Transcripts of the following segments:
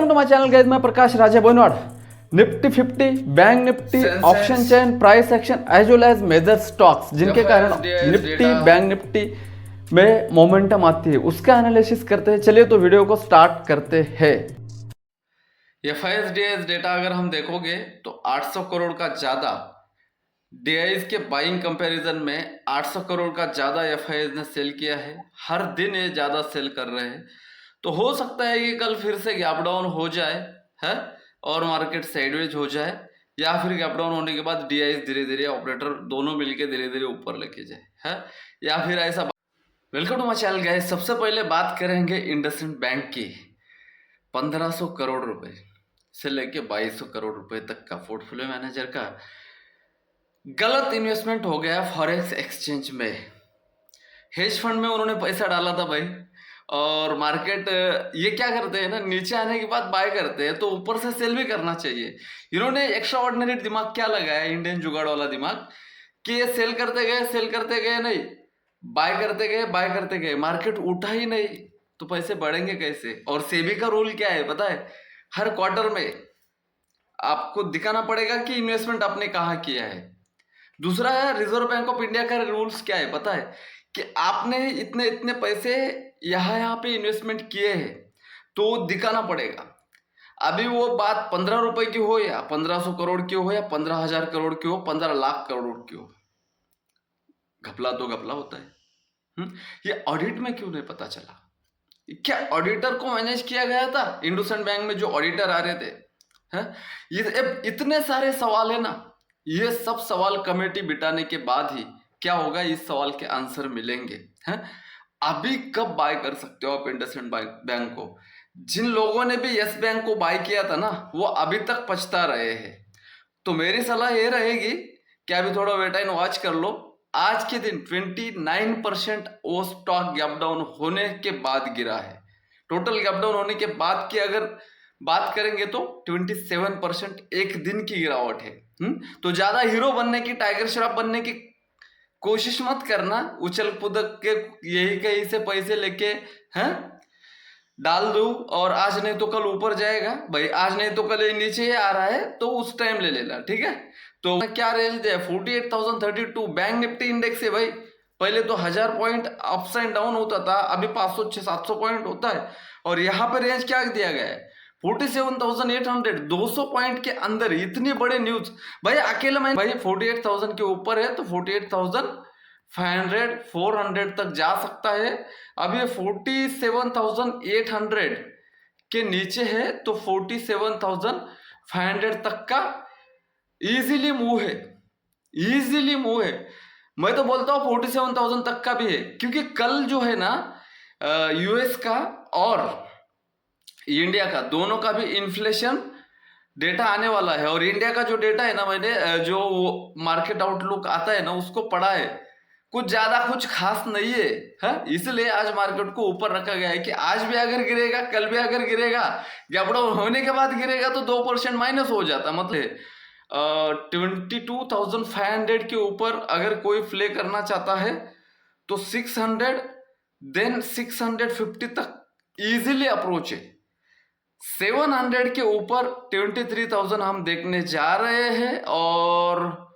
Welcome to my channel guys, मैं Prakash Raja Bonwad. Nifty 50, bank Nifty, option chain, price action as well as major stocks जिनके कारण Nifty bank Nifty में momentum आती है, उसका एनालिसिस करते हैं। चलिए तो वीडियो को स्टार्ट करते हैं। FISDAS डेटा अगर हम देखोगे तो 800 करोड़ का ज्यादा DIs के बाइंग कंपैरिजन में 800 करोड़ का ज्यादा FIS ने सेल किया है। हर दिन ये ज्यादा सेल कर रहे हैं, तो हो सकता है कि कल फिर से गैप डाउन हो जाए है और मार्केट साइडवेज हो जाए, या फिर गैप डाउन होने के बाद DIs धीरे धीरे ऑपरेटर दोनों मिलके धीरे धीरे ऊपर लेके जाए है, या फिर ऐसा। Welcome to my channel guys. सबसे पहले बात करेंगे इंडसइंड बैंक की। 1500 करोड़ रुपए से लेके 2200 करोड़ रुपए तक का पोर्टफोलियो मैनेजर का गलत इन्वेस्टमेंट हो गया फॉरेक्स एक्सचेंज में। हेज फंड में उन्होंने पैसा डाला था भाई, और मार्केट ये क्या करते हैं ना, नीचे आने के बाद बाय करते हैं, तो ऊपर से सेल भी करना चाहिए। इन्होंने एक्स्ट्रा ऑर्डिनरी दिमाग क्या लगाया, इंडियन जुगाड़ वाला दिमाग, कि ये सेल करते गए नहीं, बाय करते गए, मार्केट उठा ही नहीं, तो पैसे बढ़ेंगे कैसे। और सेबी का रूल क्या है पता है, हर क्वार्टर में आपको दिखाना पड़ेगा कि इन्वेस्टमेंट आपने कहाँ किया है। दूसरा है, रिजर्व बैंक ऑफ इंडिया का रूल्स क्या है पता है, कि आपने इतने इतने पैसे यहाँ पे इन्वेस्टमेंट किए हैं, तो दिखाना पड़ेगा। अभी वो बात 15 रुपए की हो, या 1500 करोड़ की हो, या 15,000 करोड़ की हो, 15 लाख करोड़ की हो, घपला तो घपला होता है। ये ऑडिट में क्यों नहीं पता चला? क्या ऑडिटर को मैनेज किया गया था? इंडसइंड बैंक में जो ऑडिटर आ रहे थे, हैं? ये इतने सारे सवाल है ना, ये सब सवाल कमेटी बिठाने के बाद ही क्या होगा, इस सवाल के आंसर मिलेंगे। हैं? अभी कब बाय कर सकते हो आप इंडसइंड बैंक को? जिन लोगों ने भी यस बैंक को बाय किया था ना, वो अभी तक पछता रहे हैं। तो मेरी सलाह ये रहेगी कि अभी थोड़ा वेट एंड वॉच कर लो। आज के दिन 29% वो स्टॉक गैप डाउन होने के बाद गिरा है। टोटल गैप डाउन होने के बाद की अगर बात करेंगे तो 27% एक दिन की गिरावट है। तो ज्यादा हीरो बनने की, टाइगर श्रॉफ बनने की कोशिश मत करना। उछल कूदक के यही कहीं से पैसे लेके हैं डाल दो, और आज नहीं तो कल ऊपर जाएगा भाई, आज नहीं तो कल नीचे ही आ रहा है, तो उस टाइम ले लेना, ठीक है। तो क्या रेंज दे, 48,032 बैंक निफ्टी इंडेक्स है भाई। पहले तो 1000 पॉइंट अप्स एंड डाउन होता था, अभी 500-700 पॉइंट होता है। और यहाँ पे रेंज क्या दिया गया है, 47,800, 200 पॉइंट के अंदर। इतनी बड़े न्यूज भाई, अकेला मैं भाई 48,000 के ऊपर है तो 48,500 400 तक जा सकता है। अब ये 47,800 के नीचे है तो 47,500 तक का इजीली मूव है, इजीली मूव है। मैं तो बोलता हूँ 47,000 तक का भी है, क्योंकि कल जो है ना यूएस का और इंडिया का दोनों का भी इन्फ्लेशन डेटा आने वाला है। और इंडिया का जो डेटा है ना, मैंने जो मार्केट आउटलुक आता है ना, उसको पढ़ा है, कुछ ज्यादा कुछ खास नहीं है, इसलिए आज मार्केट को ऊपर रखा गया है कि आज भी अगर गिरेगा, कल भी अगर गिरेगा, गैप डाउन होने के बाद गिरेगा तो 2% माइनस हो जाता। मतलब 22,500 के ऊपर अगर कोई प्ले करना चाहता है तो 600 देन 650 तक इजीली अप्रोच है। 700 के ऊपर 23,000 हम देखने जा रहे हैं, और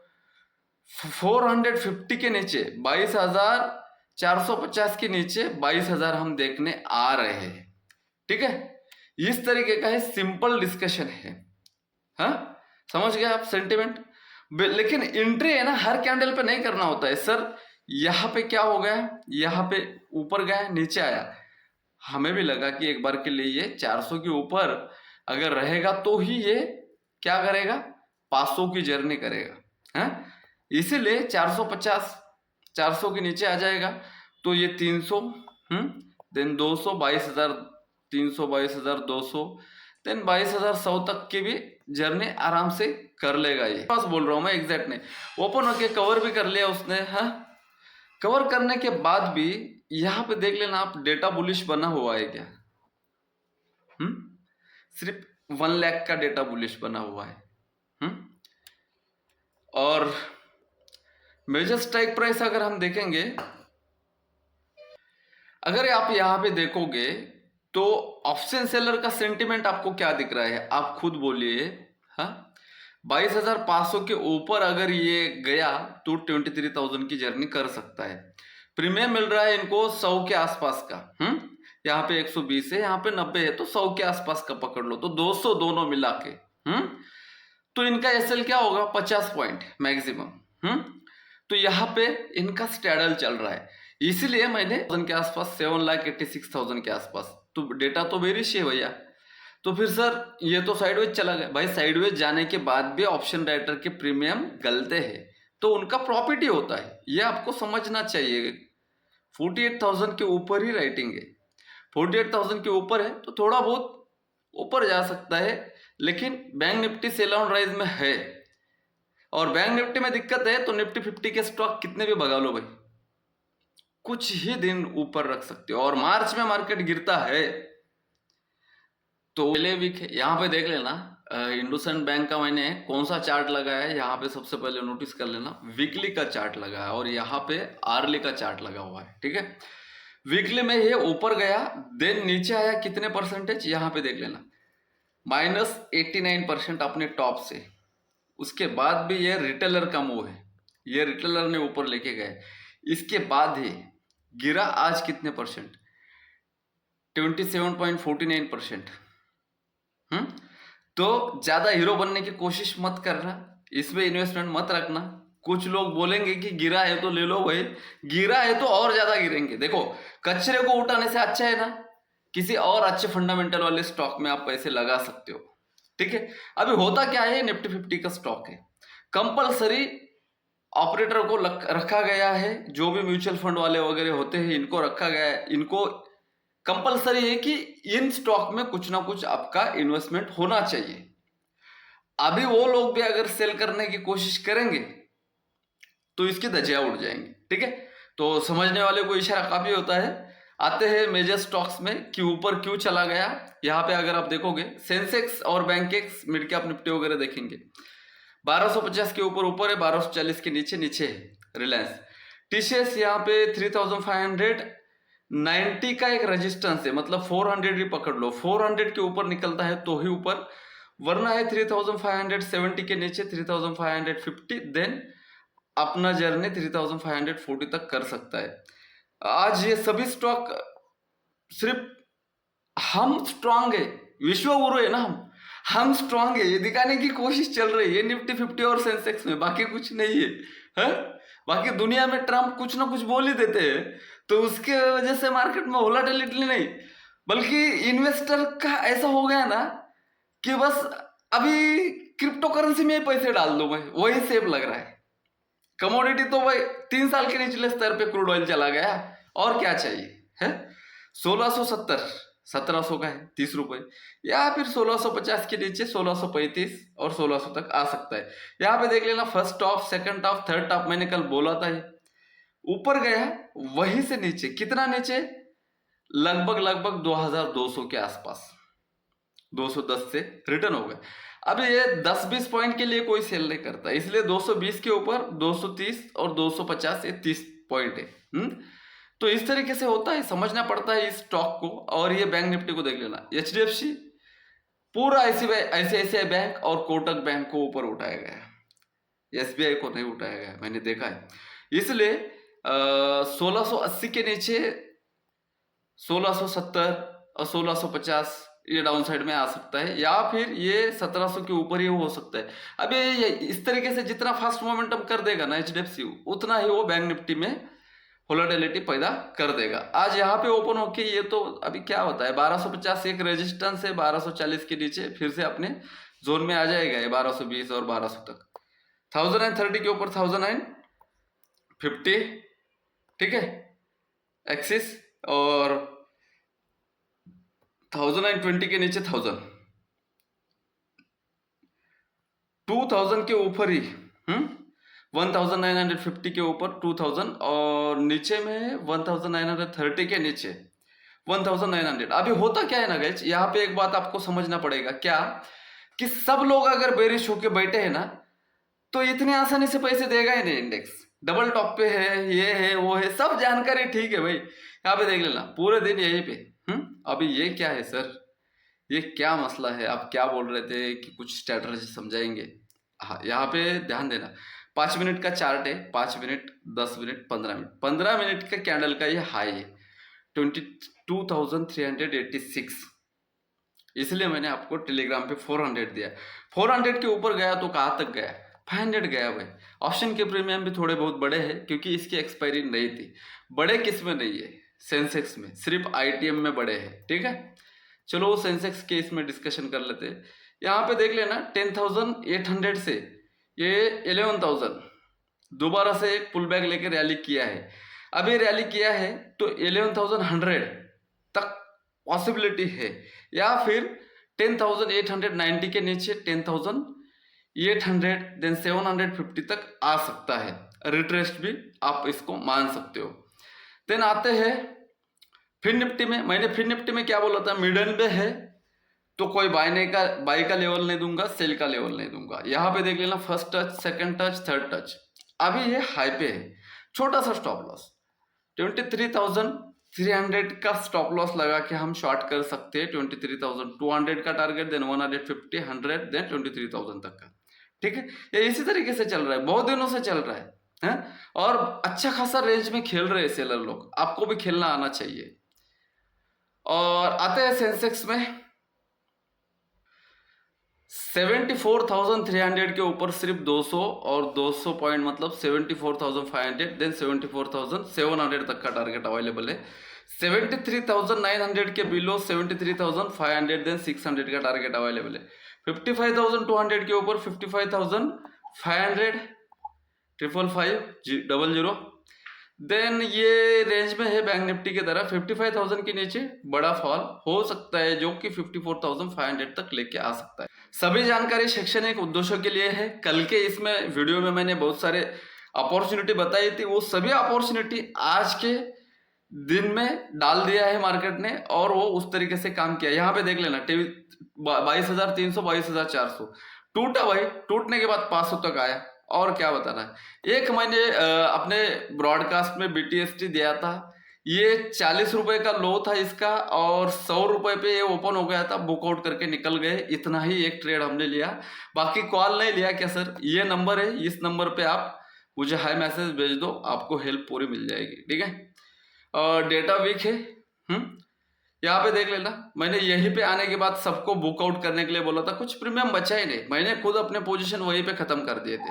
450 के नीचे 22,450 के नीचे 22,000 हम देखने आ रहे हैं, ठीक है। इस तरीके का है, सिंपल डिस्कशन है, हाँ समझ गए आप सेंटिमेंट। लेकिन एंट्री है ना, हर कैंडल पे नहीं करना होता है सर। यहाँ पे क्या हो गया, यहाँ पे ऊपर गया, नीचे आया, हमें भी लगा कि एक बार के लिए ये 400 के ऊपर अगर रहेगा तो ही ये क्या करेगा, 500 की जर्नी करेगा, है। इसीलिए 450 400 के नीचे आ जाएगा तो ये 300 देन 200 22,300 22,200 देन 22,100 तक की भी जर्नी आराम से कर लेगा। ये पास बोल रहा हूँ मैं, एग्जैक्ट नहीं। ओपन होके कवर भी कर लिया उसने, हाँ। कवर करने के बाद भी यहाँ पे देख लेना आप, डेटा बुलिश बना हुआ है क्या? सिर्फ 1 लाख का डेटा बुलिश बना हुआ है। और मेजर स्ट्राइक प्राइस अगर हम देखेंगे, अगर आप यहाँ पे देखोगे तो ऑप्शन सेलर का सेंटिमेंट आपको क्या दिख रहा है, आप खुद बोलिए। हाँ, 22,500 के ऊपर अगर ये गया तो 23,000 की जर्नी कर सकता है। प्रीमियम मिल रहा है इनको 100 के आसपास का। यहाँ पे 120 है, यहाँ पे 90 है, तो 100 के आसपास का पकड़ लो, तो 200 दोनों मिला के। तो इनका एसएल क्या होगा, 50 पॉइंट मैक्सिमम। तो यहाँ पे इनका स्टैडल चल रहा है, इसीलिए मैंने के आसपास 7,86,000 के आसपास। तो डेटा तो बेरिश है भैया। तो फिर सर ये तो साइडवेज चला गया। भाई साइडवेज जाने के बाद भी ऑप्शन राइटर के प्रीमियम गलते हैं तो उनका प्रॉफिट ही होता है, ये आपको समझना चाहिए। 48,000 के ऊपर ही राइटिंग है, 48,000 के ऊपर है तो थोड़ा बहुत ऊपर जा सकता है, लेकिन bank Nifty sell on rise में है। और बैंक निफ्टी में दिक्कत है तो निफ्टी 50 के स्टॉक कितने भी भगा लो भाई, कुछ ही दिन ऊपर रख सकते हो। और मार्च में मार्केट गिरता है तो पहले वीक है, यहाँ पे देख लेना इंडसइंड बैंक का मैंने कौन सा चार्ट लगाया है, यहाँ पे सबसे पहले नोटिस कर लेना। वीकली का चार्ट लगा है और यहाँ पे आर्ली का चार्ट लगा हुआ है, ठीक है। वीकली में ये ऊपर गया, देन नीचे आया कितने परसेंटेज, यहाँ पे देख लेना -89% अपने टॉप से। उसके बाद भी ये रिटेलर का मूव है, ये रिटेलर ने ऊपर लेके गए, इसके बाद ही गिरा आज कितने परसेंट, 27.49%। तो ज्यादा हीरो बनने की कोशिश मत करना, इसमें इन्वेस्टमेंट मत रखना। कुछ लोग बोलेंगे कि गिरा है तो ले लो भाई, गिरा है तो और ज्यादा गिरेंगे। देखो कचरे को उठाने से अच्छा है ना किसी और अच्छे फंडामेंटल वाले स्टॉक में आप पैसे लगा सकते हो, ठीक है। अभी होता क्या है, निफ्टी 50 का स्टॉक है, कंपलसरी ऑपरेटर को रखा गया है, जो भी म्यूचुअल फंड वाले वगैरह होते हैं इनको रखा गया है, इनको कंपलसरी है कि इन स्टॉक में कुछ ना कुछ आपका इन्वेस्टमेंट होना चाहिए। अभी वो लोग भी अगर सेल करने की कोशिश करेंगे तो इसकी धज्जियां उड़ जाएंगी, ठीक है। तो समझने वाले को इशारा काफी होता है। आते हैं मेजर स्टॉक्स में कि ऊपर क्यों चला गया। यहाँ पे अगर आप देखोगे सेंसेक्स और बैंकेक्स मिड कैप निफ्टी वगैरह देखेंगे 1250 के ऊपर है, 1240 के नीचे है। रिलायंस टीसीएस यहाँ पे 3,590 का एक रेजिस्टेंस है, मतलब 400 ही पकड़ लो, 400 के ऊपर निकलता है तो ही ऊपर, वरना है 3,570 के नीचे 3,550, देन अपना जर्नी 3,540 तक कर सकता है। आज ये सभी स्टॉक सिर्फ हम स्ट्रांग है, विश्व गुरु है ना, हम स्ट्रांग है ये दिखाने की कोशिश चल रही है निफ्टी 50 और सेंसेक्स में, बाकी कुछ नहीं है। बाकी दुनिया में ट्रम्प कुछ ना कुछ बोल ही देते हैं तो उसके वजह से मार्केट में वोलेटिलिटी नहीं, बल्कि इन्वेस्टर का ऐसा हो गया ना कि बस अभी क्रिप्टो करेंसी में पैसे डाल दो भाई, वही सेफ लग रहा है। कमोडिटी तो भाई 3 साल के निचले स्तर पे क्रूड ऑयल चला गया, और क्या चाहिए है। 1670 1700 का है 30 रुपए, या फिर 1650 के नीचे 1635 और 1600 तक आ सकता है। यहाँ पे देख लेना first top, second top, third top, मैंने कल बोला था ऊपर गया, वहीं से नीचे कितना नीचे, लगभग 2200 के आसपास, 210 से रिटर्न हो गए। अब ये 10-20 पॉइंट के लिए कोई सेल नहीं करता, इसलिए 220 के ऊपर 230 और 250 ये 30 पॉइंट है। तो इस तरीके से होता है, समझना पड़ता है इस स्टॉक को। और ये बैंक निफ्टी को देख लेना, एचडीएफसी पूरा आईसीआईसीआई बैंक और कोटक बैंक को ऊपर उठाया गया, एसबीआई को नहीं उठाया गया, मैंने देखा है। इसलिए 1680 के नीचे 1670 और 1650 ये डाउन साइड में आ सकता है, या फिर ये 1700 के ऊपर ही हो सकता है। अब ये इस तरीके से जितना फास्ट मोमेंटम कर देगा ना एचडीएफसी, उतना ही वो बैंक निफ्टी में वोलेटिलिटी पैदा कर देगा। आज यहाँ पे ओपन होके ये तो अभी क्या होता है, 1250 एक रेजिस्टेंस है, 1240 के नीचे फिर से अपने जोन में आ जाएगा ये 1220 और 1200 तक। 1030 के ऊपर 1050, ठीक है, एक्सिस, और 1020 के नीचे 1000, 2000 के ऊपर ही 1950 के ऊपर 2000, और नीचे में 1930 के नीचे 1900। अभी होता क्या है ना गाइस, यहाँ पे एक बात आपको समझना पड़ेगा, क्या कि सब लोग अगर बेरिश होके बैठे हैं ना तो इतनी आसानी से पैसे देगा ही नहीं। इंडेक्स डबल टॉप पे है, ये है वो है, सब जानकारी ठीक है भाई। यहाँ पे देख लेना पूरे दिन यहीं पे अभी ये क्या है सर, ये क्या मसला है? आप क्या बोल रहे थे कि कुछ स्ट्रैटेजी समझाएंगे? हाँ, यहाँ पे ध्यान देना, 5 मिनट का चार्ट है, 5 मिनट, 10 मिनट, 15 मिनट, 15 मिनट का कैंडल का ये हाई है 22,386, इसलिए मैंने आपको टेलीग्राम पे 400 दिया। 400 के ऊपर गया तो कहाँ तक गया? 500 गया भाई। ऑप्शन के प्रीमियम भी थोड़े बहुत बड़े हैं क्योंकि इसकी एक्सपायरी नहीं थी। बड़े किस में नहीं है? सेंसेक्स में, सिर्फ आईटीएम में बड़े हैं, ठीक है। चलो वो सेंसेक्स के इसमें डिस्कशन कर लेते हैं। यहाँ पे देख लेना 10,800 से ये 11,000 दोबारा से एक पुल बैक लेके रैली किया है। अभी रैली किया है तो 11,100 तक पॉसिबिलिटी है, या फिर 10,890 के नीचे 10,800 देन 750 तक आ सकता है। रिट्रेस्ट भी आप इसको मान सकते हो। देन आते हैं फिर निफ्टी में। मैंने फिर निफ्टी में क्या बोला था? मिडल में है तो कोई बाय का लेवल नहीं दूंगा, सेल का लेवल नहीं दूंगा। यहाँ पे देख लेना, first touch, second touch, third touch. अभी ये हाई पे है, छोटा सा स्टॉप लॉस 23,300 का स्टॉप लॉस लगा के हम शॉर्ट कर सकते हैं। 23,200 का टारगेट, देन 150, 100, देन 23,000 तक का, ठीक है। ये इसी तरीके से चल रहा है, बहुत दिनों से चल रहा है और अच्छा खासा रेंज में खेल रहे हैं सेलर लोग। आपको भी खेलना आना चाहिए। और आते हैं सेंसेक्स में, 74,300 के ऊपर सिर्फ 200 और 200 पॉइंट मतलब 74,500, देन 74,700 तक का टारगेट अवेलेबल है। 73,900 के बिलो 73,500, देन 600 का टारगेट अवेलेबल है। 55,200 के ऊपर 55,500, 55500, देन ये रेंज में है बैंक निफ्टी की तरह। 55,000 के नीचे बड़ा फॉल हो सकता है जो कि 54,500 तक लेके आ सकता है। सभी जानकारी शैक्षणिक उद्देश्यों के लिए है। कल के इसमें वीडियो में मैंने बहुत सारे अपॉर्चुनिटी बताई थी, वो सभी अपॉर्चुनिटी आज के दिन में डाल दिया है मार्केट ने और वो उस तरीके से काम किया। यहाँ पे देख लेना, 22,300, 22,400 टूटा भाई, टूटने के बाद 500 तक आया। और क्या बताना है, एक मैंने अपने ब्रॉडकास्ट में BTST दिया था, ये 40 रुपए का लो था इसका और 100 रुपए पे ये ओपन हो गया था, बुकआउट करके निकल गए। इतना ही एक ट्रेड हमने लिया, बाकी कॉल नहीं लिया। क्या सर? ये नंबर है, इस नंबर पे आप मुझे हाई मैसेज भेज दो, आपको हेल्प पूरी मिल जाएगी, ठीक है। और डेटा वीक है, यहाँ पे देख लेना, मैंने यहीं पे आने के बाद सबको बुकआउट करने के लिए बोला था, कुछ प्रीमियम बचा ही नहीं। मैंने खुद अपने पोजीशन वहीं पे खत्म कर दिए थे।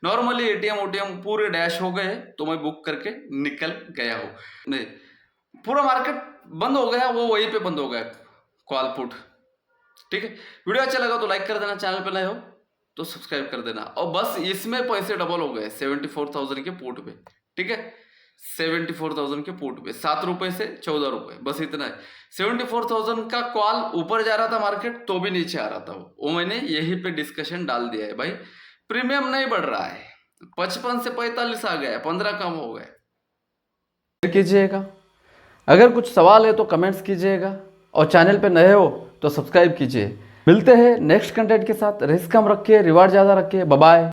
नॉर्मली एटीएम पूरे डैश हो गए तो मैं बुक करके निकल गया हूँ। नहीं, पूरा मार्केट बंद हो गया, वो वहीं पे बंद हो गया, कॉल पुट, ठीक है। वीडियो अच्छा लगा तो लाइक कर देना, चैनल पे नए हो तो सब्सक्राइब कर देना। और बस इसमें पैसे डबल हो गए 74,000 के पुट पे, ठीक है। 74,000 के पुट पे 7 रुपए से 14 रुपए, बस इतना है। 74,000 का कॉल ऊपर जा रहा था मार्केट तो भी नीचे आ रहा था वो मैंने यहीं पे डिस्कशन डाल दिया है भाई। प्रीमियम नहीं बढ़ रहा है, 55 से 45 आ गया, 15 कम हो गए। कीजिएगा, अगर कुछ सवाल है तो कमेंट्स कीजिएगा और चैनल पे नए हो तो सब्सक्राइब कीजिए। मिलते हैं नेक्स्ट कंटेंट के साथ। रिस्क कम रखिए, रिवार्ड ज़्यादा रखिए। Bye bye.